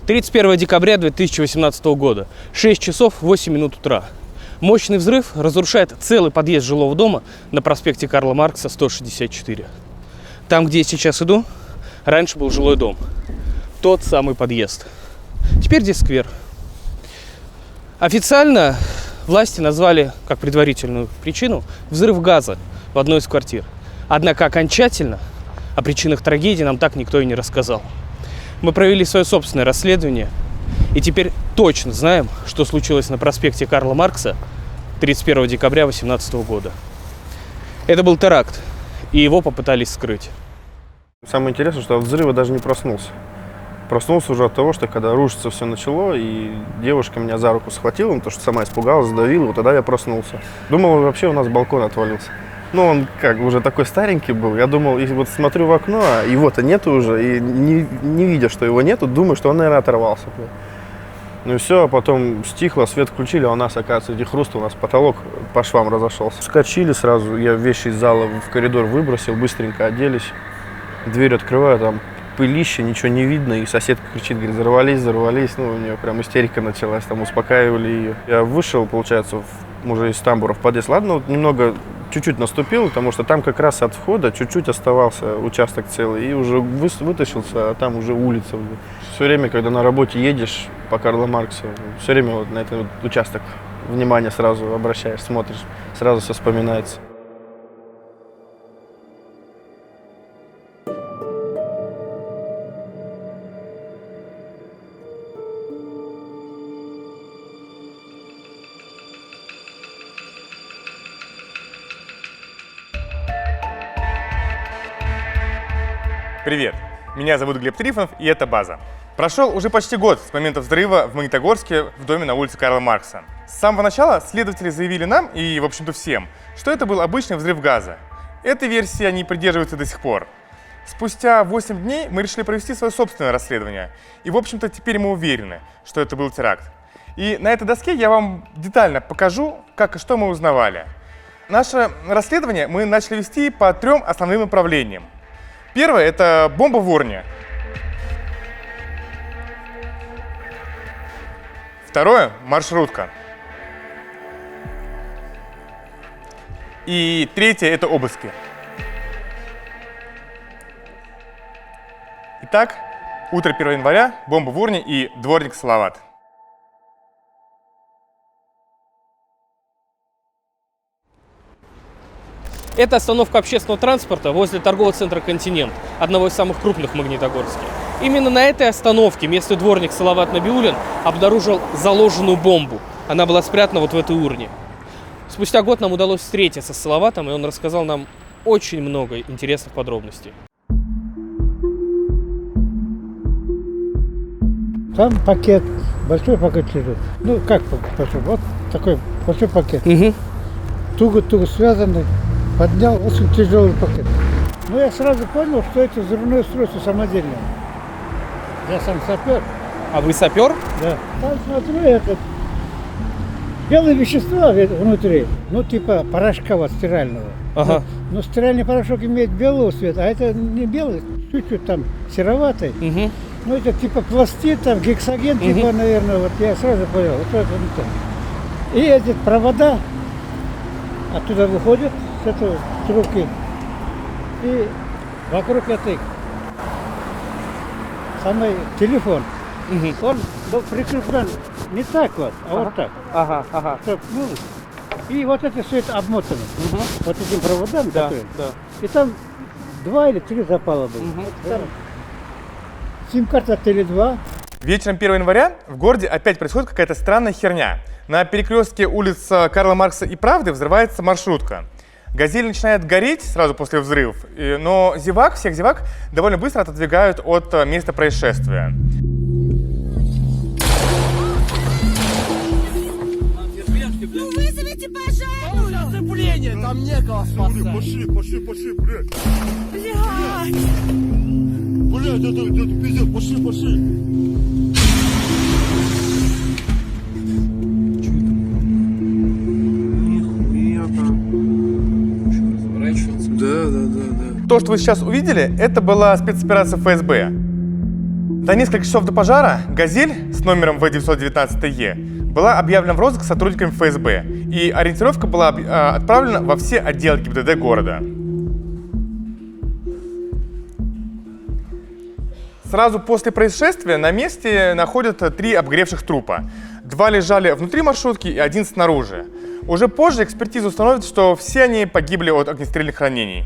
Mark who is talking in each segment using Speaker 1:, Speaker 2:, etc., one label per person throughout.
Speaker 1: 31 декабря 2018 года, 6 часов 8 минут утра. Мощный взрыв разрушает целый подъезд жилого дома на проспекте Карла Маркса, 164. Там, где я сейчас иду, раньше был жилой дом. Тот самый подъезд. Теперь здесь сквер. Официально власти назвали как предварительную причину взрыв газа в одной из квартир. Однако окончательно о причинах трагедии нам так никто и не рассказал. Мы провели свое собственное расследование и теперь точно знаем, что случилось на проспекте Карла Маркса 31 декабря 2018 года. Это был теракт, и его попытались скрыть.
Speaker 2: Самое интересное, что от взрыва даже не проснулся. Проснулся уже от того, что когда рушиться все начало, и девушка меня за руку схватила, потому что сама испугалась, задавила, вот тогда я проснулся. Думал, вообще у нас балкон отвалился. Ну, он как уже такой старенький был. Я думал, и вот смотрю в окно, а его-то нету уже, и не видя, что его нету, думаю, что он, наверное, оторвался. Ну и все, а потом стихло, свет включили, а у нас, оказывается, где хруст, у нас потолок по швам разошелся. Скочили сразу, я вещи из зала в коридор выбросил, быстренько оделись. Дверь открываю, там пылище, ничего не видно, и соседка кричит, говорит, взорвались, ну, у нее прям истерика началась, там успокаивали ее. Я вышел, получается, уже из тамбура в подъезд, ладно, вот немного, чуть-чуть наступил, потому что там как раз от входа чуть-чуть оставался участок целый, и уже вытащился, а там уже улица. Все время, когда на работе едешь по Карла Маркса, все время вот на этот вот участок внимание сразу обращаешь, смотришь, сразу все вспоминается.
Speaker 3: Привет! Меня зовут Глеб Трифонов, и это «База». Прошел уже почти год с момента взрыва в Магнитогорске в доме на улице Карла Маркса. С самого начала следователи заявили нам, и, в общем-то, всем, что это был обычный взрыв газа. Этой версии они придерживаются до сих пор. Спустя 8 дней мы решили провести свое собственное расследование. И, в общем-то, теперь мы уверены, что это был теракт. И на этой доске я вам детально покажу, как и что мы узнавали. Наше расследование мы начали вести по 3 основным направлениям. Первое – это бомба в урне. Второе – маршрутка. И третье – это обыски. Итак, утро 1 января, бомба в урне и дворник Салават.
Speaker 1: Это остановка общественного транспорта возле торгового центра «Континент», одного из самых крупных в Магнитогорске. Именно на этой остановке местный дворник Салават Набиуллин обнаружил заложенную бомбу. Она была спрятана вот в этой урне. Спустя год нам удалось встретиться с Салаватом, и он рассказал нам очень много интересных подробностей.
Speaker 4: Там пакет, большой пакет лежит. Ну как большой, вот такой большой пакет. Туго-туго связанный. Поднял очень тяжелый пакет. Но я сразу понял, что это взрывное устройство самодельное. Я сам сапер.
Speaker 1: А вы сапер?
Speaker 4: Да. Там смотрю, это белое вещество внутри, ну типа порошка вот стирального.
Speaker 1: Ага.
Speaker 4: Но стиральный порошок имеет белого цвета, а это не белый, чуть-чуть там сероватый. Ну это типа пластид, там гексоген, типа, наверное, вот я сразу понял, вот это не то. И эти провода оттуда выходят с этой трубки. И вокруг этой самый телефон. Он был прикреплен не так вот, а вот так. Чтоб, ну, и вот это все это обмотано. Вот этим проводом. Да. И там 2 или 3 запала было. Там сим-карта Теле2.
Speaker 3: Вечером 1 января в городе опять происходит какая-то странная херня. На перекрестке улиц Карла Маркса и Правды взрывается маршрутка. «Газель» начинает гореть сразу после взрыва, но всех зевак довольно быстро отодвигают от места происшествия.
Speaker 5: Ну вызовите, пожалуйста!
Speaker 6: Сцепление, там некого спасать. Пошли, блядь. Блядь, это пиздец, пошли.
Speaker 3: То, что вы сейчас увидели, это была спецоперация ФСБ. За несколько часов до пожара «Газель» с номером В919ТЕ была объявлена в розыск сотрудниками ФСБ, и ориентировка была отправлена во все отделы ГИБДД города. Сразу после происшествия на месте находят 3 обгоревших трупа. 2 лежали внутри маршрутки и 1 снаружи. Уже позже экспертиза установит, что все они погибли от огнестрельных ранений.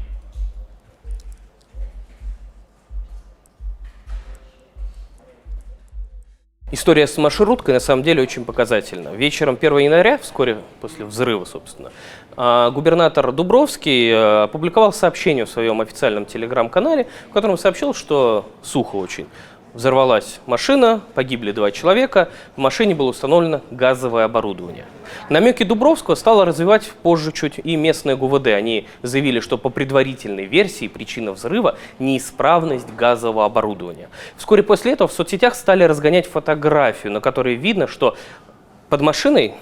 Speaker 1: История с маршруткой на самом деле очень показательна. Вечером 1 января, вскоре после взрыва, собственно, губернатор Дубровский опубликовал сообщение в своем официальном телеграм-канале, в котором сообщил, что сухо очень. Взорвалась машина, погибли 2 человека, в машине было установлено газовое оборудование. Намеки Дубровского стало развивать позже чуть и местное ГУВД. Они заявили, что по предварительной версии причина взрыва – неисправность газового оборудования. Вскоре после этого в соцсетях стали разгонять фотографию, на которой видно, что под машиной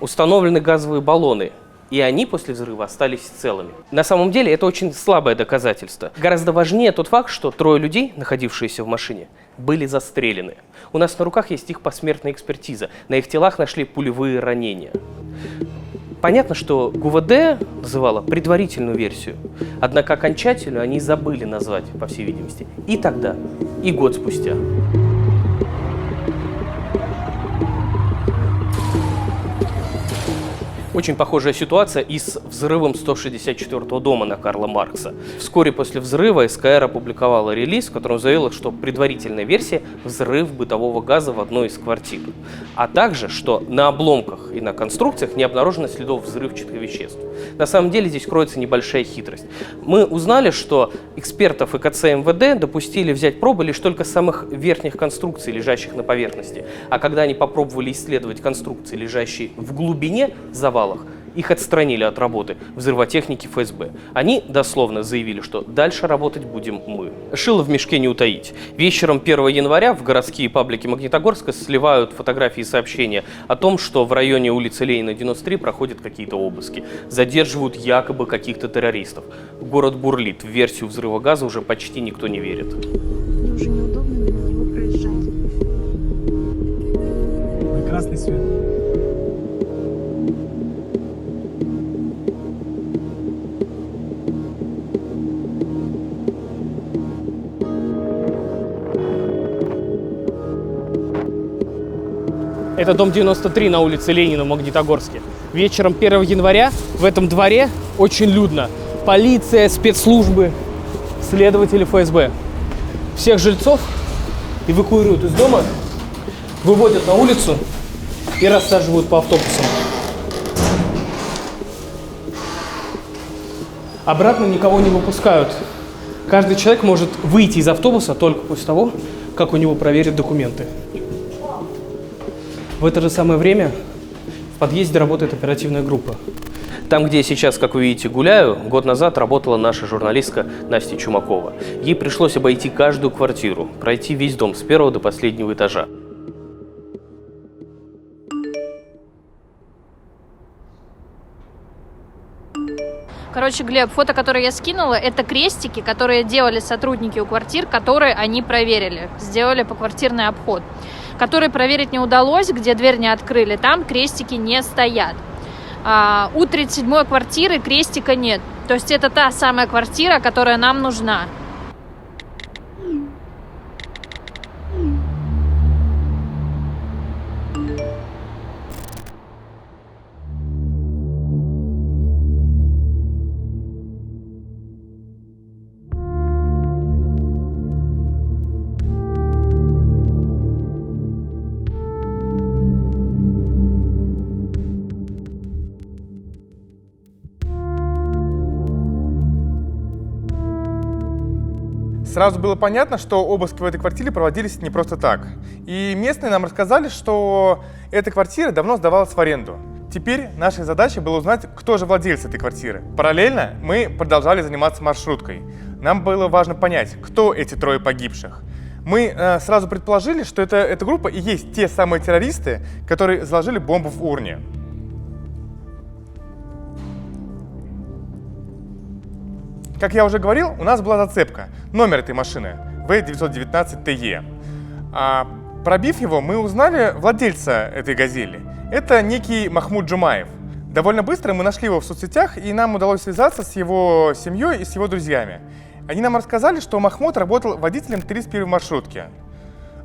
Speaker 1: установлены газовые баллоны, и они после взрыва остались целыми. На самом деле это очень слабое доказательство. Гораздо важнее тот факт, что 3 людей, находившиеся в машине, были застрелены. У нас на руках есть их посмертная экспертиза. На их телах нашли пулевые ранения. Понятно, что ГУВД называла предварительную версию, однако окончательную они забыли назвать, по всей видимости, и тогда, и год спустя. Очень похожая ситуация и с взрывом 164-го дома на Карла Маркса. Вскоре после взрыва СКР опубликовала релиз, в котором заявила, что предварительная версия – взрыв бытового газа в одной из квартир. А также, что на обломках и на конструкциях не обнаружено следов взрывчатых веществ. На самом деле здесь кроется небольшая хитрость. Мы узнали, что экспертов ИКЦ МВД допустили взять пробы лишь только самых верхних конструкций, лежащих на поверхности. А когда они попробовали исследовать конструкции, лежащие в глубине завала, их отстранили от работы взрывотехники ФСБ. Они дословно заявили, что дальше работать будем мы. Шило в мешке не утаить. Вечером 1 января в городские паблики Магнитогорска сливают фотографии и сообщения о том, что в районе улицы Ленина, 93, проходят какие-то обыски. Задерживают якобы каких-то террористов. Город бурлит. В версию взрыва газа уже почти никто не верит.
Speaker 7: Мне уже неудобно мимо него проезжать.
Speaker 6: Красный свет.
Speaker 1: Это дом 93 на улице Ленина в Магнитогорске. Вечером 1 января в этом дворе очень людно. Полиция, спецслужбы, следователи ФСБ. Всех жильцов эвакуируют из дома, выводят на улицу и рассаживают по автобусам. Обратно никого не выпускают. Каждый человек может выйти из автобуса только после того, как у него проверят документы. В это же самое время в подъезде работает оперативная группа. Там, где я сейчас, как вы видите, гуляю, год назад работала наша журналистка Настя Чумакова. Ей пришлось обойти каждую квартиру, пройти весь дом с 1 до последнего этажа.
Speaker 8: Короче, Глеб, фото, которое я скинула, это крестики, которые делали сотрудники у квартир, которые они проверили. Сделали поквартирный обход. Который проверить не удалось, где дверь не открыли, там крестики не стоят. У 37-й квартиры крестика нет. То есть это та самая квартира, которая нам нужна.
Speaker 3: Сразу было понятно, что обыски в этой квартире проводились не просто так. И местные нам рассказали, что эта квартира давно сдавалась в аренду. Теперь нашей задачей было узнать, кто же владелец этой квартиры. Параллельно мы продолжали заниматься маршруткой. Нам было важно понять, кто эти 3 погибших. Мы сразу предположили, что эта группа и есть те самые террористы, которые заложили бомбу в урне. Как я уже говорил, у нас была зацепка. Номер этой машины – В919ТЕ. Пробив его, мы узнали владельца этой «Газели». Это некий Махмуд Джумаев. Довольно быстро мы нашли его в соцсетях, и нам удалось связаться с его семьей и с его друзьями. Они нам рассказали, что Махмуд работал водителем 31-й маршрутки.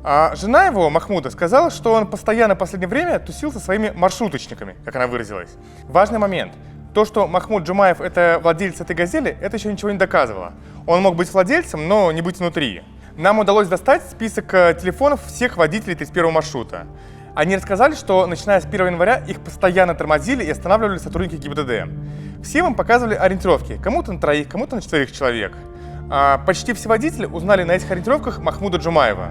Speaker 3: А жена его, Махмуда, сказала, что он постоянно в последнее время тусил со своими маршруточниками, как она выразилась. Важный момент. То, что Махмуд Джумаев – это владелец этой «Газели», это еще ничего не доказывало. Он мог быть владельцем, но не быть внутри. Нам удалось достать список телефонов всех водителей 31-го маршрута. Они рассказали, что начиная с 1 января их постоянно тормозили и останавливали сотрудники ГИБДД. Всем им показывали ориентировки, кому-то на 3, кому-то на 4 человек. Почти все водители узнали на этих ориентировках Махмуда Джумаева.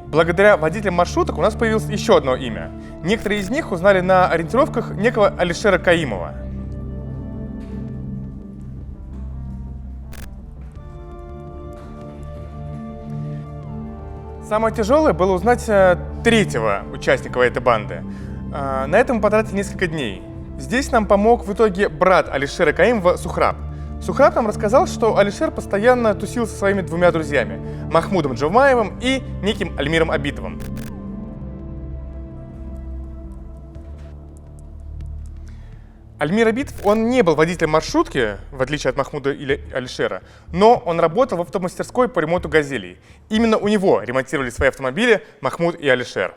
Speaker 3: Благодаря водителям маршруток у нас появилось еще одно имя. Некоторые из них узнали на ориентировках некого Алишера Каимова. Самое тяжелое было узнать третьего участника этой банды. На это мы потратили несколько дней. Здесь нам помог в итоге брат Алишера Каимова Сухраб. Сухраб нам рассказал, что Алишер постоянно тусил со своими 2 друзьями – Махмудом Джумаевым и неким Альмиром Абитовым. Альмир Абитов, он не был водителем маршрутки, в отличие от Махмуда или Алишера, но он работал в автомастерской по ремонту «Газелей». Именно у него ремонтировали свои автомобили Махмуд и Алишер.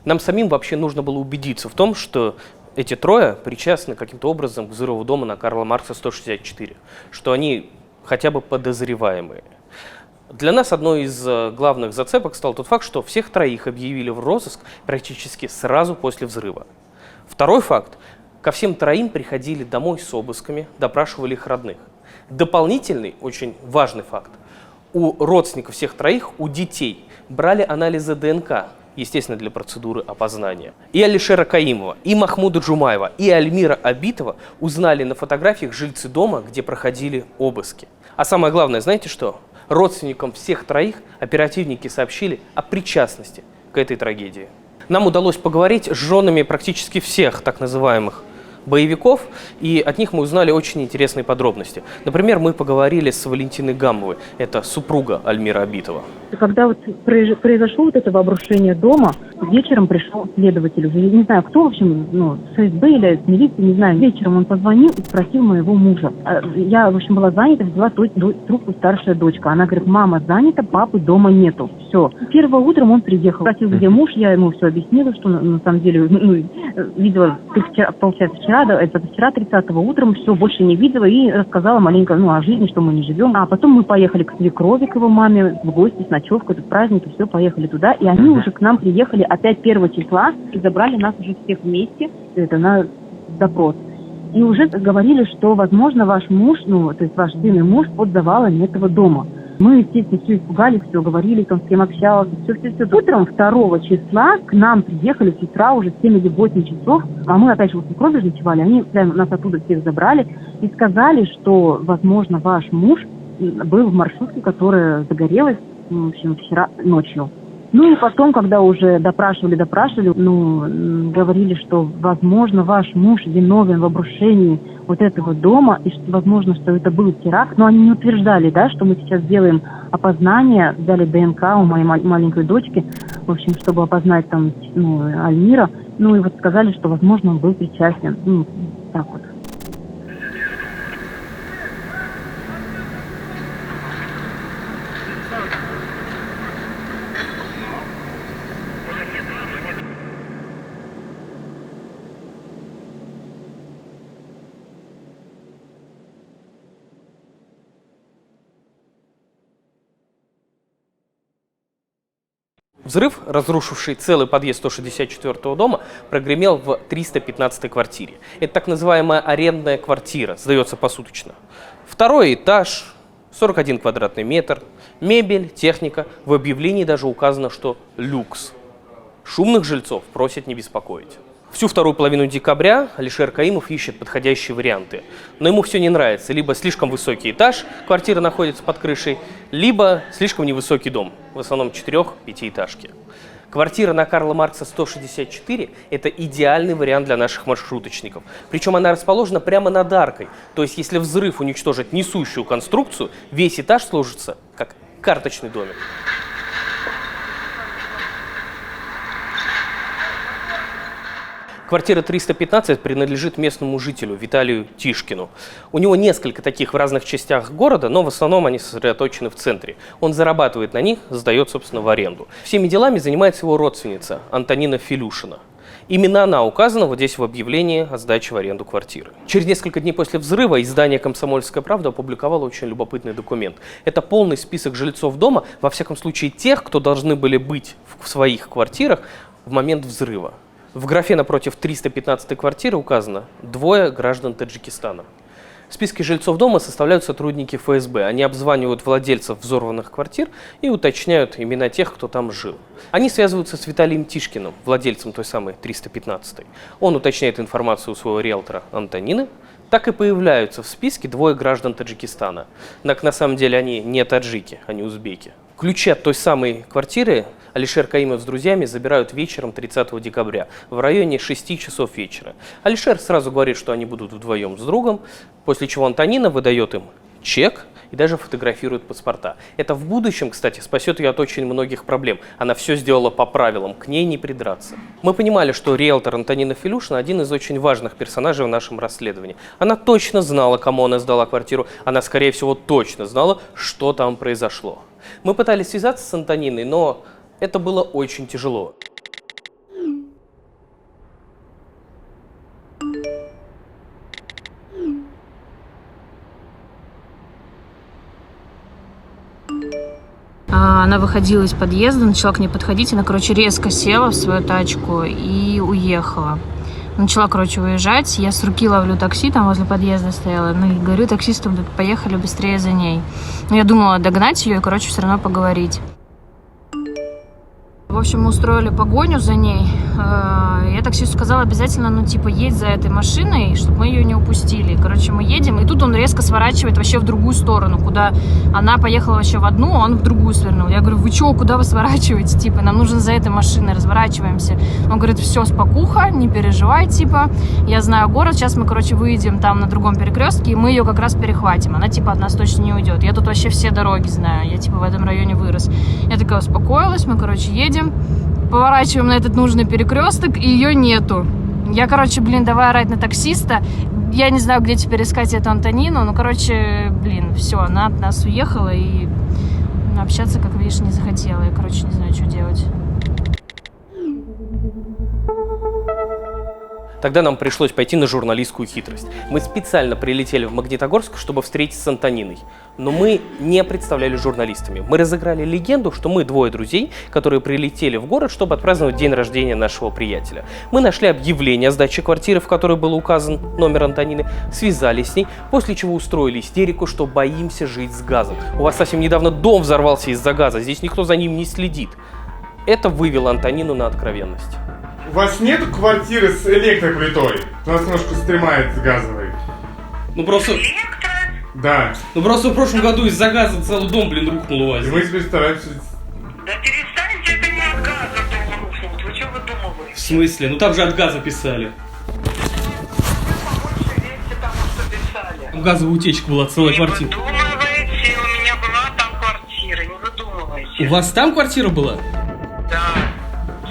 Speaker 1: Нам самим вообще нужно было убедиться в том, что эти трое причастны каким-то образом к взрыву дома на Карла Маркса 164, что они хотя бы подозреваемые. Для нас одной из главных зацепок стал тот факт, что всех троих объявили в розыск практически сразу после взрыва. Второй факт. Ко всем троим приходили домой с обысками, допрашивали их родных. Дополнительный, очень важный факт. У родственников всех троих, у детей, брали анализы ДНК, естественно, для процедуры опознания. И Алишера Каимова, и Махмуда Джумаева, и Альмира Абитова узнали на фотографиях жильцы дома, где проходили обыски. А самое главное, знаете что? Родственникам всех троих оперативники сообщили о причастности к этой трагедии. Нам удалось поговорить с женами практически всех так называемых боевиков, и от них мы узнали очень интересные подробности. Например, мы поговорили с Валентиной Гамовой, это супруга Альмира Абитова.
Speaker 9: Когда вот произошло вот это обрушение дома, вечером пришел следователь, уже не знаю кто, в общем, с ФСБ или с милиции, не знаю, вечером он позвонил и спросил моего мужа. Я, в общем, была занята, взяла трубку старшая дочка. Она говорит: мама занята, папы дома нету. Все. Первым утром он приехал, спросил, где муж, я ему все объяснила, что на самом деле, видела, получается, вчера 30-го утром, все, больше не видела, и рассказала маленько, о жизни, что мы не живем. А потом мы поехали к свекрови, к его маме, в гости с ночевкой, тут праздник, и все, поехали туда, и они уже к нам приехали опять 1 числа, и забрали нас уже всех вместе, на допрос. И уже говорили, что, возможно, ваш муж, то есть ваш сын и муж под завалами этого дома. Мы, естественно, все испугались, все говорили, с кем общался, все. Утром 2 числа к нам приехали с утра уже 7 или 8 часов, а мы опять же в свекрови ночевали, они прямо нас оттуда всех забрали и сказали, что, возможно, ваш муж был в маршрутке, которая загорелась, в общем, вчера ночью. И потом, когда уже допрашивали, говорили, что, возможно, ваш муж виновен в обрушении вот этого дома, и, возможно, что это был теракт, но они не утверждали, что мы сейчас делаем опознание, взяли ДНК у моей маленькой дочки, в общем, чтобы опознать там, Альмира, и вот сказали, что, возможно, он был причастен, так вот.
Speaker 1: Взрыв, разрушивший целый подъезд 164-го дома, прогремел в 315-й квартире. Это так называемая арендная квартира, сдается посуточно. 2-й этаж, 41 квадратный метр, мебель, техника. В объявлении даже указано, что люкс. Шумных жильцов просят не беспокоить. Всю вторую половину декабря Алишер Каимов ищет подходящие варианты. Но ему все не нравится. Либо слишком высокий этаж, квартира находится под крышей, либо слишком невысокий дом, в основном 4-5-этажки. Квартира на Карла Маркса 164 – это идеальный вариант для наших маршруточников. Причем она расположена прямо над аркой. То есть, если взрыв уничтожит несущую конструкцию, весь этаж сложится как карточный домик. Квартира 315 принадлежит местному жителю Виталию Тишкину. У него несколько таких в разных частях города, но в основном они сосредоточены в центре. Он зарабатывает на них, сдает, собственно, в аренду. Всеми делами занимается его родственница Антонина Филюшина. Именно она указана вот здесь в объявлении о сдаче в аренду квартиры. Через несколько дней после взрыва издание «Комсомольская правда» опубликовало очень любопытный документ. Это полный список жильцов дома, во всяком случае тех, кто должны были быть в своих квартирах в момент взрыва. В графе напротив 315-й квартиры указано 2 граждан Таджикистана. Списки жильцов дома составляют сотрудники ФСБ. Они обзванивают владельцев взорванных квартир и уточняют имена тех, кто там жил. Они связываются с Виталием Тишкиным, владельцем той самой 315-й. Он уточняет информацию у своего риэлтора Антонины. Так и появляются в списке 2 граждан Таджикистана. На самом деле они не таджики, они узбеки. Ключи от той самой квартиры Алишер Каимов с друзьями забирают вечером 30 декабря в районе 6 часов вечера. Алишер сразу говорит, что они будут вдвоем с другом, после чего Антонина выдает им чек и даже фотографирует паспорта. Это в будущем, кстати, спасет ее от очень многих проблем. Она все сделала по правилам, к ней не придраться. Мы понимали, что риэлтор Антонина Филюшина один из очень важных персонажей в нашем расследовании. Она точно знала, кому она сдала квартиру, она, скорее всего, точно знала, что там произошло. Мы пытались связаться с Антониной, но это было очень тяжело.
Speaker 8: Она выходила из подъезда, начала к ней подходить, она, резко села в свою тачку и уехала. Начала, уезжать, я с руки ловлю такси, там возле подъезда стояла, и говорю таксисту, поехали быстрее за ней. Но я думала догнать ее и, все равно поговорить. В общем, мы устроили погоню за ней. Я таксисту сказала обязательно, едь за этой машиной, чтобы мы ее не упустили. Мы едем, и тут он резко сворачивает вообще в другую сторону, куда она поехала вообще в одну, а он в другую свернул. Я говорю, вы что, куда вы сворачиваете? Нам нужно за этой машиной, разворачиваемся. Он говорит, все, спокуха, не переживай, я знаю город, сейчас мы, выйдем там на другом перекрестке, и мы ее как раз перехватим. Она, от нас точно не уйдет. Я тут вообще все дороги знаю, я, в этом районе вырос. Я такая успокоилась, мы, едем, поворачиваем на этот нужный перекресток, и ее нету. Я, давай орать на таксиста. Я не знаю, где теперь искать эту Антонину. Все, она от нас уехала, и общаться, как видишь, не захотела. Я, не знаю, что делать.
Speaker 1: Тогда нам пришлось пойти на журналистскую хитрость. Мы специально прилетели в Магнитогорск, чтобы встретиться с Антониной. Но мы не представляли журналистами. Мы разыграли легенду, что мы 2 друзей, которые прилетели в город, чтобы отпраздновать день рождения нашего приятеля. Мы нашли объявление о сдаче квартиры, в которой был указан номер Антонины, связались с ней, после чего устроили истерику, что боимся жить с газом. У вас совсем недавно дом взорвался из-за газа, здесь никто за ним не следит. Это вывело Антонину на откровенность.
Speaker 3: У вас нет квартиры с электроплитой? У нас немножко стремает с газовой.
Speaker 1: Просто...
Speaker 3: Да.
Speaker 1: Просто в прошлом году из-за газа целый дом, рухнул у вас.
Speaker 3: И мы теперь стараемся...
Speaker 5: Да перестаньте, это не от газа дом рухнул. Вы что выдумываете?
Speaker 1: В смысле? Там же от газа писали.
Speaker 5: Побольше верьте тому, что писали.
Speaker 1: Газовая утечка была, целая квартира.
Speaker 5: Не выдумывайте, у меня была там квартира, не выдумывайте.
Speaker 1: У вас там квартира была?
Speaker 5: Да.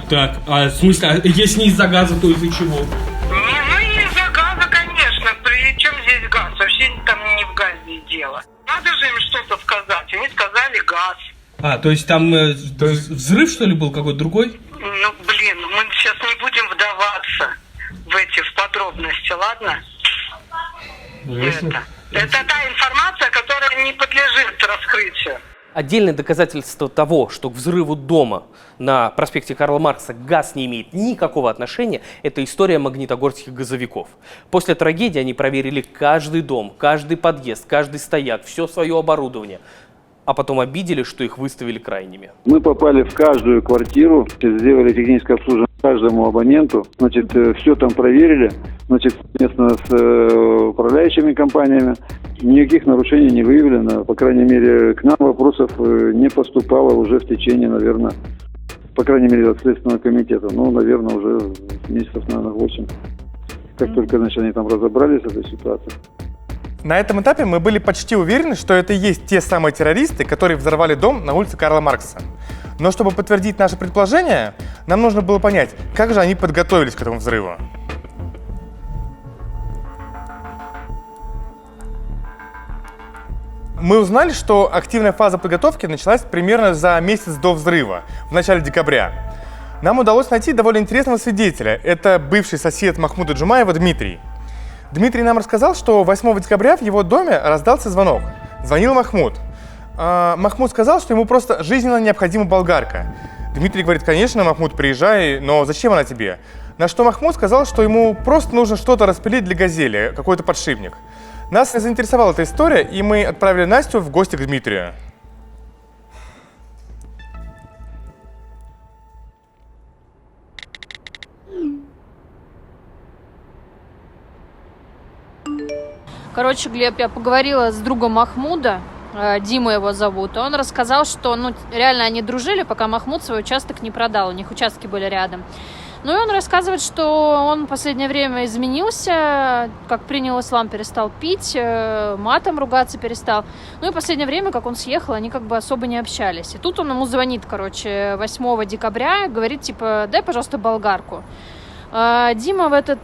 Speaker 1: Так, в смысле, если не из-за газа, то из-за чего?
Speaker 5: Не из-за газа, конечно. При чем здесь газ? Вообще там не в газе дело. Надо же им что-то сказать. Они сказали газ.
Speaker 1: То есть там взрыв, что ли, был какой-то другой?
Speaker 5: Мы сейчас не будем вдаваться в подробности, ладно? Это та информация, которая не подлежит раскрытию.
Speaker 1: Отдельное доказательство того, что к взрыву дома на проспекте Карла Маркса газ не имеет никакого отношения, это история магнитогорских газовиков. После трагедии они проверили каждый дом, каждый подъезд, каждый стояк, все свое оборудование. А потом обидели, что их выставили крайними.
Speaker 10: Мы попали в каждую квартиру, сделали техническое обслуживание каждому абоненту, все там проверили, совместно с управляющими компаниями. Никаких нарушений не выявлено, по крайней мере, к нам вопросов не поступало уже в течение, наверное, по крайней мере, от Следственного комитета. Ну, наверное, уже месяцев, наверное, 8. Как только, значит, они там разобрались с этой ситуацией.
Speaker 3: На этом этапе мы были почти уверены, что это и есть те самые террористы, которые взорвали дом на улице Карла Маркса. Но чтобы подтвердить наше предположение, нам нужно было понять, как же они подготовились к этому взрыву. Мы узнали, что активная фаза подготовки началась примерно за месяц до взрыва, в начале декабря. Нам удалось найти довольно интересного свидетеля. Это бывший сосед Махмуда Джумаева Дмитрий. Дмитрий нам рассказал, что 8 декабря в его доме раздался звонок. Звонил Махмуд. Махмуд сказал, что ему просто жизненно необходима болгарка. Дмитрий говорит: конечно, Махмуд, приезжай, но зачем она тебе? На что Махмуд сказал, что ему просто нужно что-то распилить для газели, какой-то подшипник. Нас заинтересовала эта история, и мы отправили Настю в гости к Дмитрию.
Speaker 8: Короче, Глеб, я поговорила с другом Махмуда, Дима его зовут, и он рассказал, что реально они дружили, пока Махмуд свой участок не продал, у них участки были рядом. Ну и он рассказывает, что он в последнее время изменился, как принял ислам, перестал пить, матом ругаться перестал. Ну и в последнее время, как он съехал, они как бы особо не общались. И тут он ему звонит, 8 декабря, говорит, типа, дай, пожалуйста, болгарку. Дима в этот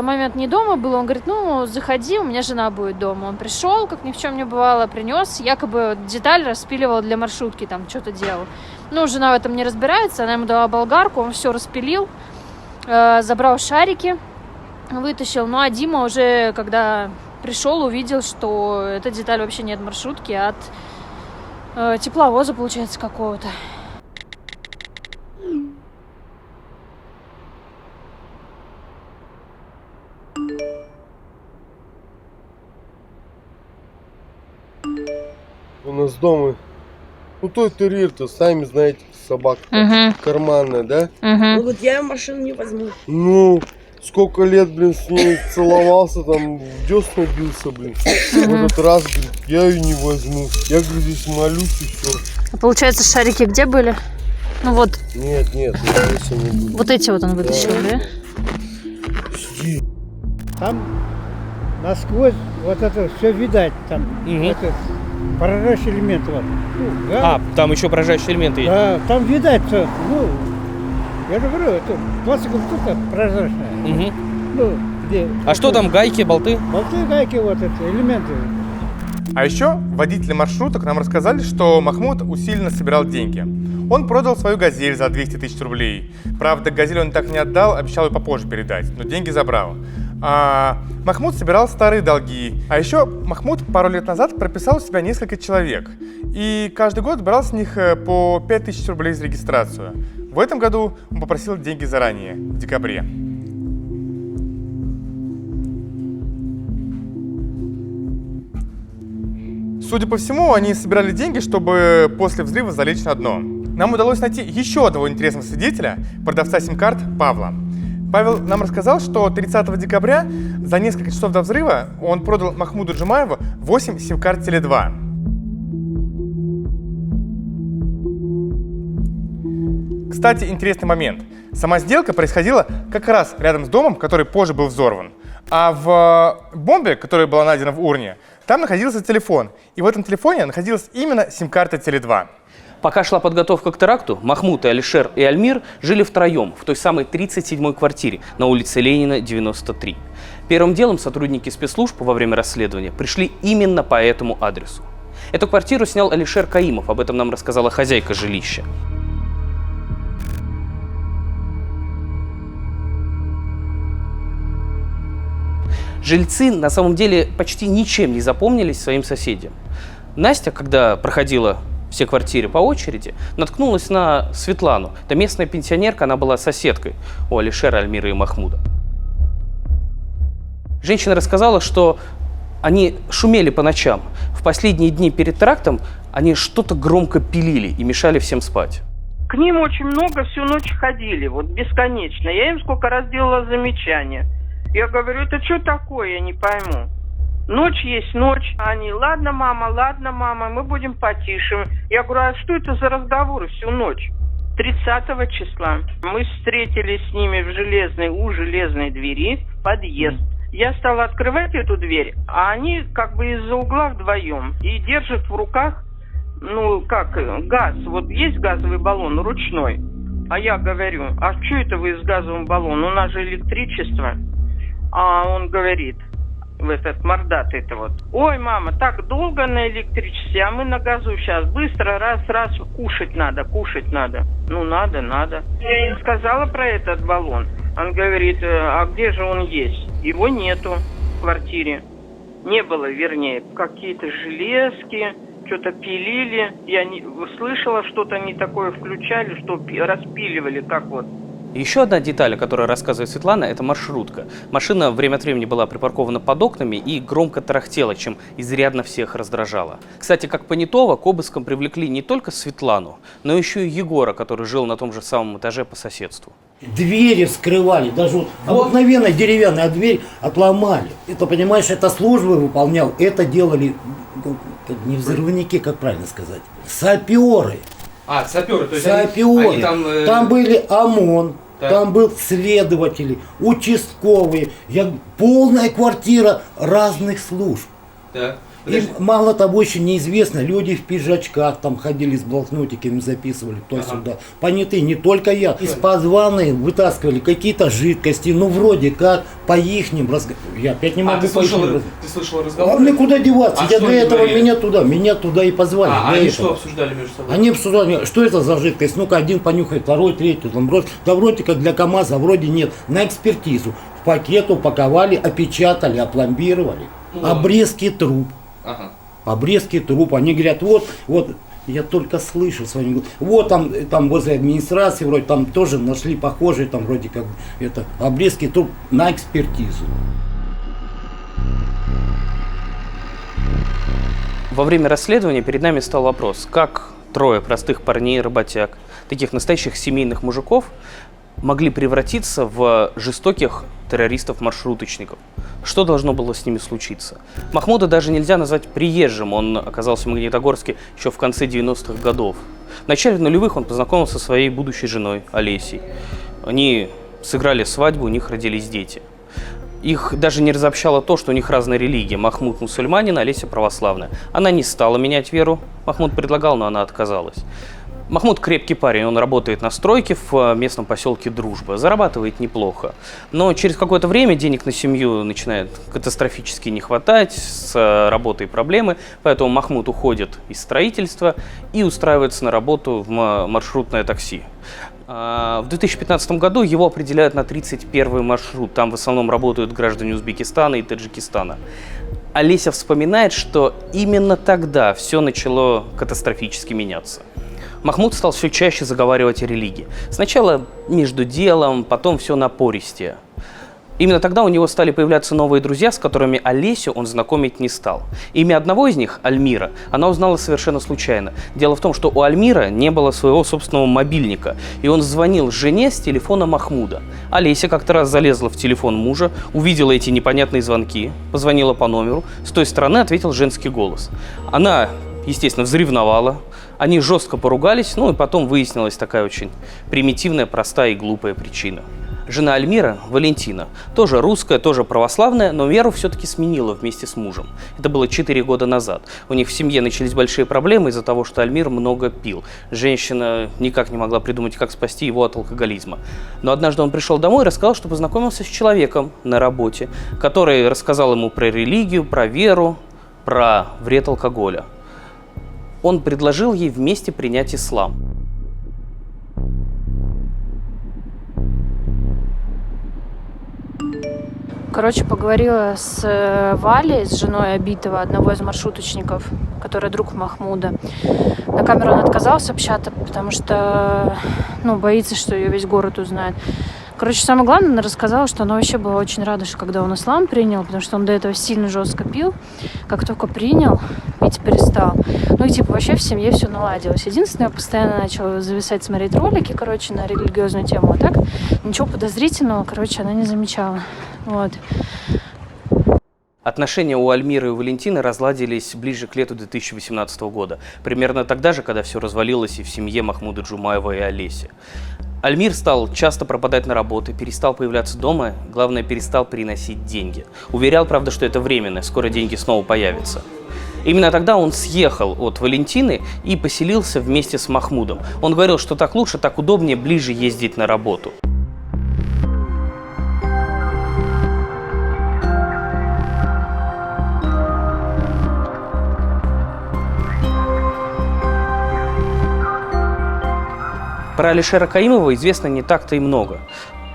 Speaker 8: момент не дома был, он говорит, ну, заходи, у меня жена будет дома. Он пришел, как ни в чем не бывало, принес, якобы деталь распиливал для маршрутки, там, что-то делал. Ну, жена в этом не разбирается, она ему дала болгарку, он все распилил, забрал шарики, вытащил. Ну, а Дима уже, когда пришел, увидел, что эта деталь вообще не от маршрутки, а от тепловоза, получается, какого-то.
Speaker 6: У нас дома, ну той терьер-то, сами знаете, собака карманная, да?
Speaker 11: Ну вот я машину не возьму.
Speaker 6: Ну, сколько лет, блин, с ней целовался, там, в десна бился, блин. В этот раз, блин, я ее не возьму. Я, говорю, здесь молюсь и все.
Speaker 8: А получается, шарики где были? Ну вот.
Speaker 6: Нет, здесь они были.
Speaker 8: Вот эти вот он вытащил, да?
Speaker 6: Сиди.
Speaker 4: Там насквозь вот это все видать, там это поражающий элемент. Вот. Ну, да.
Speaker 1: Там еще поражающие элементы есть.
Speaker 4: Да, там видать все. Ну, я же говорю, это пластиковая штука прозрачная. Ну, где?
Speaker 1: А что там, гайки, болты?
Speaker 4: Болты, гайки, вот это, элементы.
Speaker 3: А еще водители маршруток нам рассказали, что Махмуд усиленно собирал деньги. Он продал свою «Газель» за 200 тысяч рублей. Правда, «Газель» он так не отдал, обещал ее попозже передать, но деньги забрал. Махмуд собирал старые долги. А еще Махмуд пару лет назад прописал у себя несколько человек. И каждый год брал с них по 5000 рублей за регистрацию. В этом году он попросил деньги заранее, в декабре. Судя по всему, они собирали деньги, чтобы после взрыва залечь на дно. Нам удалось найти еще одного интересного свидетеля, продавца сим-карт Павла. Павел нам рассказал, что 30 декабря, за несколько часов до взрыва, он продал Махмуду Джумаеву 8 сим-карт Теле2. Кстати, интересный момент. Сама сделка происходила как раз рядом с домом, который позже был взорван. А в бомбе, которая была найдена в урне, там находился телефон. И в этом телефоне находилась именно сим-карта Теле2.
Speaker 1: Пока шла подготовка к теракту, Махмуд, Алишер и Альмир жили втроем в той самой 37-й квартире на улице Ленина, 93. Первым делом сотрудники спецслужб во время расследования пришли именно по этому адресу. Эту квартиру снял Алишер Каимов, об этом нам рассказала хозяйка жилища. Жильцы на самом деле почти ничем не запомнились своим соседям. Настя, когда проходила все квартиры по очереди, наткнулась на Светлану. Это местная пенсионерка, она была соседкой у Алишера, Альмира и Махмуда. Женщина рассказала, что они шумели по ночам. В последние дни перед терактом они что-то громко пилили и мешали всем спать.
Speaker 5: К ним очень много всю ночь ходили, вот бесконечно. Я им сколько раз делала замечания. Я говорю, это что такое, я не пойму. Ночь есть ночь. Они, ладно, мама, мы будем потише. Я говорю, а что это за разговоры всю ночь? 30 числа. Мы встретились с ними у железной двери в подъезд. Я стала открывать эту дверь, а они как бы из-за угла вдвоем и держат в руках, газ. Вот есть газовый баллон ручной. А я говорю, а что это вы с газовым баллоном? У нас же электричество. А он говорит, мордатый-то вот. Ой, мама, так долго на электричестве, а мы на газу сейчас. Быстро, раз, кушать надо. Ну, надо. Я ей сказала про этот баллон. Он говорит, а где же он есть? Его нету в квартире. Не было, вернее. Какие-то железки, что-то пилили. Я слышала, что-то они такое включали, что распиливали, как вот.
Speaker 1: Еще одна деталь, о которой рассказывает Светлана, это маршрутка. Машина время от времени была припаркована под окнами и громко тарахтела, чем изрядно всех раздражала. Кстати, как понятого, к обыскам привлекли не только Светлану, но еще и Егора, который жил на том же самом этаже по соседству.
Speaker 12: Двери вскрывали, даже вот обыкновенная деревянная дверь отломали. Это, понимаешь, это службы выполнял, это делали не взрывники, как правильно сказать, саперы.
Speaker 1: А, саперы, то есть
Speaker 12: саперы.
Speaker 1: они там...
Speaker 12: Там были ОМОН,
Speaker 1: так.
Speaker 12: Там был следователи, участковые, полная квартира разных служб.
Speaker 1: Так.
Speaker 12: И мало того, еще неизвестно, люди в пиджачках там ходили с блокнотиками, записывали туда-сюда. Понятые, не только я. Из-под ванны вытаскивали какие-то жидкости, вроде как по-ихним разговорам. Я опять не могу
Speaker 1: ты слышал разговор?
Speaker 12: А мне куда деваться? Я для этого
Speaker 1: говорили?
Speaker 12: меня туда и позвали.
Speaker 1: Они что обсуждали между собой?
Speaker 12: Они обсуждали, что это за жидкость. Ну-ка, один понюхает, второй, третий. Да вроде как для КамАЗа, вроде нет. На экспертизу. В пакет упаковали, опечатали, опломбировали. Обрезки труб.
Speaker 1: Ага.
Speaker 12: Обрезки труб. Они говорят, вот, я только слышал с вами. Вот там возле администрации, вроде там тоже нашли похожие, там вроде как это обрезки труб на экспертизу.
Speaker 1: Во время расследования перед нами стал вопрос, как трое простых парней-работяг, таких настоящих семейных мужиков, могли превратиться в жестоких террористов-маршруточников. Что должно было с ними случиться? Махмуда даже нельзя назвать приезжим, он оказался в Магнитогорске еще в конце 90-х годов. В начале нулевых он познакомился со своей будущей женой Олесей. Они сыграли свадьбу, у них родились дети. Их даже не разобщало то, что у них разная религия. Махмуд мусульманин, Олеся православная. Она не стала менять веру. Махмуд предлагал, но она отказалась. Махмуд крепкий парень, он работает на стройке в местном поселке Дружба, зарабатывает неплохо. Но через какое-то время денег на семью начинает катастрофически не хватать, с работой проблемы, поэтому Махмуд уходит из строительства и устраивается на работу в маршрутное такси. В 2015 году его определяют на 31-й маршрут, там в основном работают граждане Узбекистана и Таджикистана. Олеся вспоминает, что именно тогда все начало катастрофически меняться. Махмуд стал все чаще заговаривать о религии. Сначала между делом, потом все напористее. Именно тогда у него стали появляться новые друзья, с которыми Олесю он знакомить не стал. Имя одного из них, Альмира, она узнала совершенно случайно. Дело в том, что у Альмира не было своего собственного мобильника, и он звонил жене с телефона Махмуда. Олеся как-то раз залезла в телефон мужа, увидела эти непонятные звонки, позвонила по номеру, с той стороны ответил женский голос. Она, естественно, взревновала. Они жестко поругались, и потом выяснилась такая очень примитивная, простая и глупая причина. Жена Альмира, Валентина, тоже русская, тоже православная, но веру все-таки сменила вместе с мужем. Это было 4 года назад. У них в семье начались большие проблемы из-за того, что Альмир много пил. Женщина никак не могла придумать, как спасти его от алкоголизма. Но однажды он пришел домой и рассказал, что познакомился с человеком на работе, который рассказал ему про религию, про веру, про вред алкоголя. Он предложил ей вместе принять ислам.
Speaker 8: Поговорила с Валей, с женой Абитова, одного из маршруточников, который друг Махмуда. На камеру он отказался общаться, потому что боится, что ее весь город узнает. Самое главное, она рассказала, что она вообще была очень рада, что когда он ислам принял, потому что он до этого сильно жестко пил. Как только принял, пить перестал. Вообще в семье все наладилось. Единственное, я постоянно начала зависать, смотреть ролики, на религиозную тему. А так, ничего подозрительного, она не замечала.
Speaker 1: Отношения у Альмиры и у Валентины разладились ближе к лету 2018 года. Примерно тогда же, когда все развалилось и в семье Махмуда Джумаева и Олеси. Альмир стал часто пропадать на работы, перестал появляться дома, главное, перестал приносить деньги. Уверял, правда, что это временно, скоро деньги снова появятся. Именно тогда он съехал от Валентины и поселился вместе с Махмудом. Он говорил, что так лучше, так удобнее, ближе ездить на работу. Про Алишера Каимова известно не так-то и много.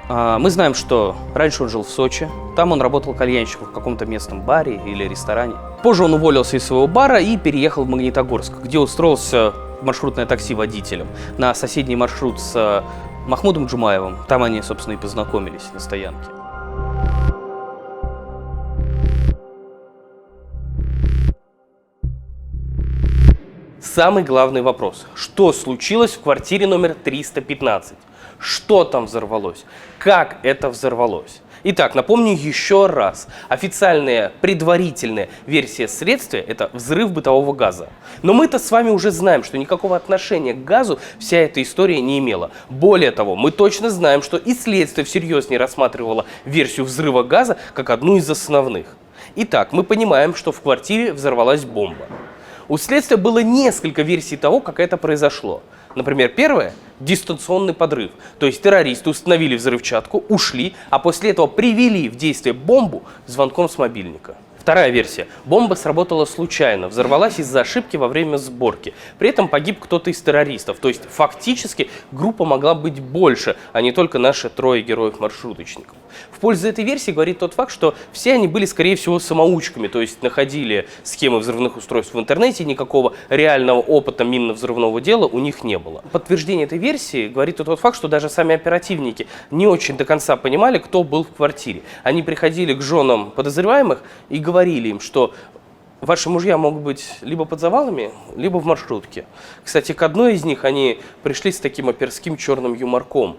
Speaker 1: Мы знаем, что раньше он жил в Сочи, там он работал кальянщиком в каком-то местном баре или ресторане. Позже он уволился из своего бара и переехал в Магнитогорск, где устроился в маршрутное такси водителем на соседний маршрут с Махмудом Джумаевым. Там они, собственно, и познакомились на стоянке. Самый главный вопрос. Что случилось в квартире номер 315? Что там взорвалось? Как это взорвалось? Итак, напомню еще раз. Официальная предварительная версия следствия – это взрыв бытового газа. Но мы-то с вами уже знаем, что никакого отношения к газу вся эта история не имела. Более того, мы точно знаем, что и следствие всерьез не рассматривало версию взрыва газа как одну из основных. Итак, мы понимаем, что в квартире взорвалась бомба. У следствия было несколько версий того, как это произошло. Например, первая – дистанционный подрыв. То есть террористы установили взрывчатку, ушли, а после этого привели в действие бомбу звонком с мобильника. Вторая версия. Бомба сработала случайно, взорвалась из-за ошибки во время сборки. При этом погиб кто-то из террористов. То есть фактически группа могла быть больше, а не только наши трое героев-маршруточников. В пользу этой версии говорит тот факт, что все они были, скорее всего, самоучками, то есть находили схемы взрывных устройств в интернете, никакого реального опыта минно-взрывного дела у них не было. Подтверждение этой версии говорит тот факт, что даже сами оперативники не очень до конца понимали, кто был в квартире. Они приходили к женам подозреваемых и говорили им, что ваши мужья могут быть либо под завалами, либо в маршрутке. Кстати, к одной из них они пришли с таким оперским черным юморком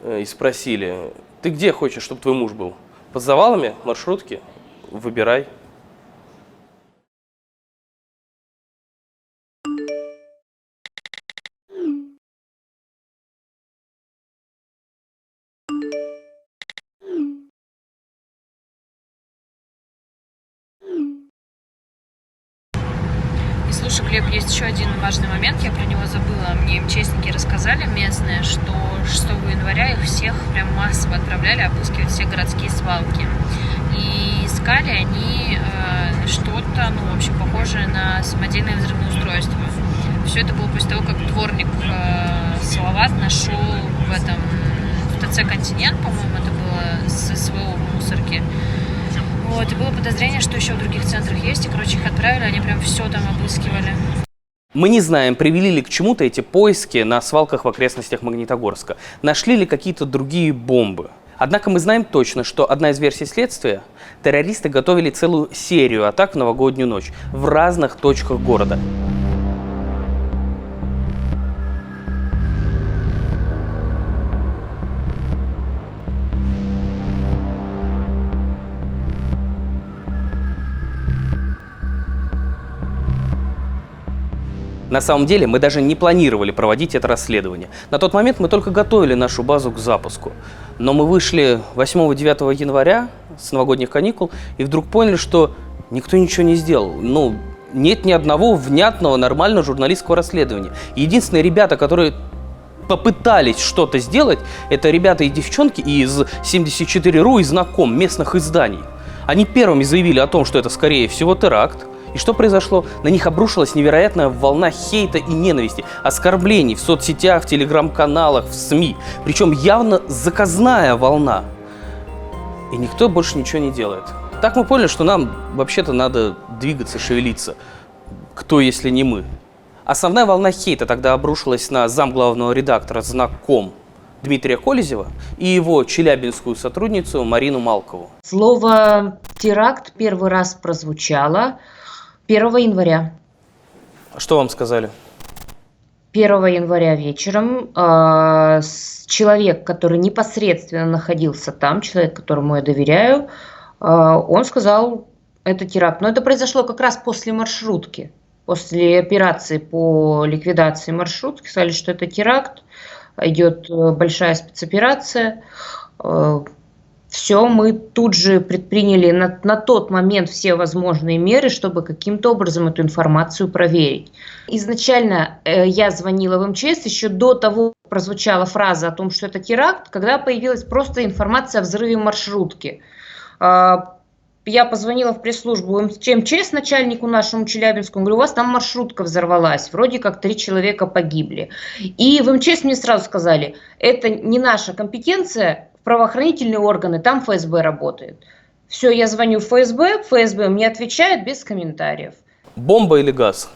Speaker 1: и спросили: ты где хочешь, чтобы твой муж был? Под завалами, маршрутки? Выбирай.
Speaker 8: Слушай, Глеб, есть еще один важный момент, я про него забыла. Мне МЧСники рассказали местные, что 6 января их всех прям массово отправляли обыскивать все городские свалки. И искали они что-то, ну, в общем, похожее на самодельное взрывное устройство. Все это было после того, как дворник Салават нашел в ТЦ «Континент», по-моему, это было с СВО в мусорке. Вот, и было подозрение, что еще в других центрах есть, и, короче, их отправили, они прям все там обыскивали.
Speaker 1: Мы не знаем, привели ли к чему-то эти поиски на свалках в окрестностях Магнитогорска, нашли ли какие-то другие бомбы. Однако мы знаем точно, что одна из версий следствия – террористы готовили целую серию атак в новогоднюю ночь в разных точках города. На самом деле мы даже не планировали проводить это расследование. На тот момент мы только готовили нашу базу к запуску. Но мы вышли 8-9 января с новогодних каникул и вдруг поняли, что никто ничего не сделал. Нет ни одного внятного, нормального журналистского расследования. Единственные ребята, которые попытались что-то сделать, это ребята и девчонки из 74.ru и Знаком, местных изданий. Они первыми заявили о том, что это, скорее всего, теракт. И что произошло? На них обрушилась невероятная волна хейта и ненависти, оскорблений в соцсетях, в телеграм-каналах, в СМИ. Причем явно заказная волна. И никто больше ничего не делает. Так мы поняли, что нам вообще-то надо двигаться, шевелиться. Кто, если не мы? Основная волна хейта тогда обрушилась на замглавного редактора «Знаком» Дмитрия Колезева и его челябинскую сотрудницу Марину Малкову.
Speaker 13: Слово «теракт» первый раз прозвучало 1 января.
Speaker 1: Что вам сказали?
Speaker 13: 1 января вечером человек, который непосредственно находился там, человек, которому я доверяю, он сказал: это теракт. Но это произошло как раз после маршрутки. После операции по ликвидации маршрутки сказали, что это теракт. Идет большая спецоперация. Все, мы тут же предприняли на тот момент все возможные меры, чтобы каким-то образом эту информацию проверить. Изначально я звонила в МЧС еще до того, как прозвучала фраза о том, что это теракт, когда появилась просто информация о взрыве маршрутки. Я позвонила в пресс-службу МЧС, начальнику нашему Челябинскому, говорю, у вас там маршрутка взорвалась, вроде как 3 человека погибли. И в МЧС мне сразу сказали, это не наша компетенция, правоохранительные органы, там ФСБ работает. Все, я звоню в ФСБ мне отвечает без комментариев.
Speaker 1: Бомба или газ?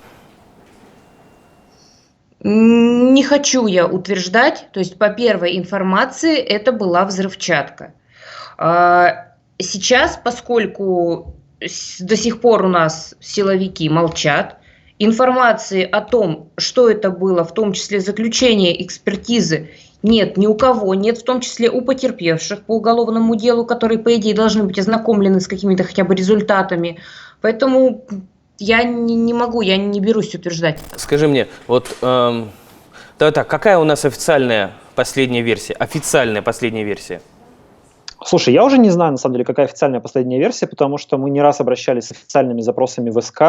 Speaker 13: Не хочу я утверждать, то есть по первой информации это была взрывчатка. Сейчас, поскольку до сих пор у нас силовики молчат, информации о том, что это было, в том числе заключение экспертизы, нет ни у кого, нет в том числе у потерпевших по уголовному делу, которые, по идее, должны быть ознакомлены с какими-то хотя бы результатами. Поэтому я не могу, я не берусь утверждать.
Speaker 1: Скажи мне, вот давай так, какая у нас официальная последняя версия? Официальная последняя версия?
Speaker 14: Слушай, я уже не знаю, на самом деле, какая официальная последняя версия, потому что мы не раз обращались с официальными запросами в СК,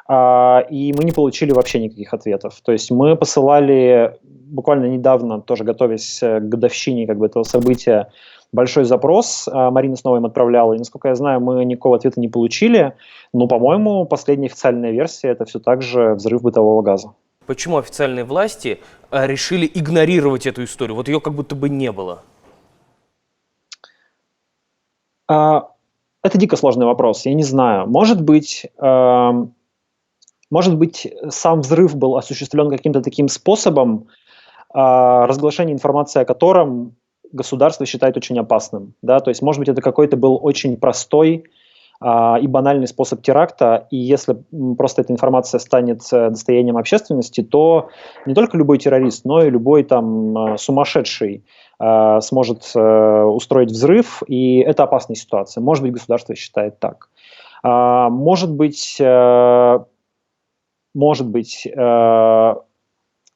Speaker 14: и мы не получили вообще никаких ответов. То есть мы посылали буквально недавно, тоже готовясь к годовщине этого события, большой запрос. Марина снова им отправляла, и, насколько я знаю, мы никакого ответа не получили. Но, по-моему, последняя официальная версия – это все так же взрыв бытового газа.
Speaker 1: Почему официальные власти решили игнорировать эту историю? Вот ее как будто бы не было.
Speaker 14: Это дико сложный вопрос, я не знаю. Может быть, сам взрыв был осуществлен каким-то таким способом, разглашение информации о котором государство считает очень опасным. Да? То есть, может быть, это какой-то был очень простой и банальный способ теракта, и если просто эта информация станет достоянием общественности, то не только любой террорист, но и любой сумасшедший сможет устроить взрыв, и это опасная ситуация. Может быть, государство считает так. Может быть,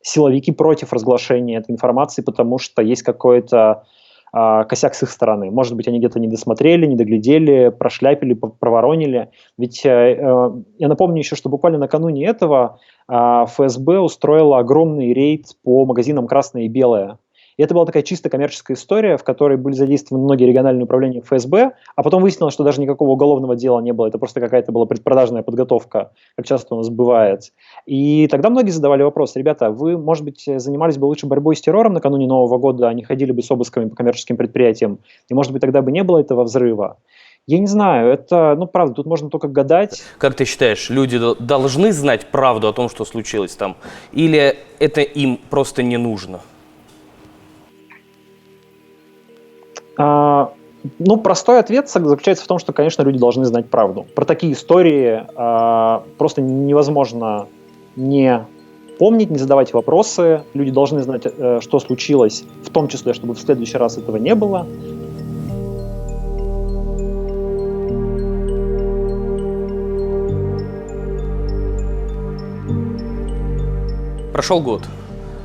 Speaker 14: силовики против разглашения этой информации, потому что есть какой-то косяк с их стороны. Может быть, они где-то не досмотрели, не доглядели, прошляпили, проворонили. Ведь я напомню еще, что буквально накануне этого ФСБ устроила огромный рейд по магазинам «Красное» и «Белое». И это была такая чисто коммерческая история, в которой были задействованы многие региональные управления ФСБ, а потом выяснилось, что даже никакого уголовного дела не было, это просто какая-то была предпродажная подготовка, как часто у нас бывает. И тогда многие задавали вопрос: ребята, вы, может быть, занимались бы лучше борьбой с террором накануне Нового года, а не ходили бы с обысками по коммерческим предприятиям, и, может быть, тогда бы не было этого взрыва. Я не знаю, это, правда, тут можно только гадать.
Speaker 1: Как ты считаешь, люди должны знать правду о том, что случилось там, или это им просто не нужно?
Speaker 14: Простой ответ заключается в том, что, конечно, люди должны знать правду. Про такие истории просто невозможно не помнить, не задавать вопросы. Люди должны знать, что случилось, в том числе, чтобы в следующий раз этого не было.
Speaker 1: Прошел год.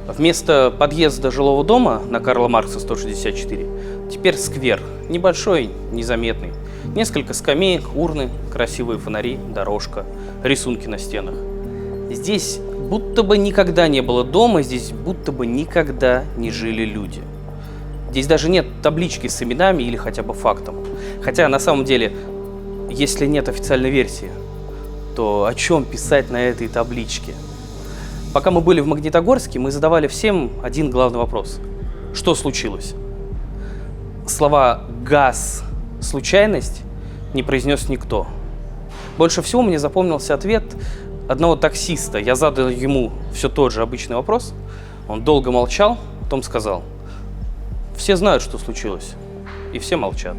Speaker 1: Вместо подъезда жилого дома на Карла Маркса 164 теперь сквер. Небольшой, незаметный. Несколько скамеек, урны, красивые фонари, дорожка, рисунки на стенах. Здесь будто бы никогда не было дома, здесь будто бы никогда не жили люди. Здесь даже нет таблички с именами или хотя бы фактом. Хотя на самом деле, если нет официальной версии, то о чем писать на этой табличке? Пока мы были в Магнитогорске, мы задавали всем один главный вопрос. Что случилось? Слова «газ», «случайность» не произнес никто. Больше всего мне запомнился ответ одного таксиста. Я задал ему все тот же обычный вопрос. Он долго молчал, потом сказал: «Все знают, что случилось, и все молчат».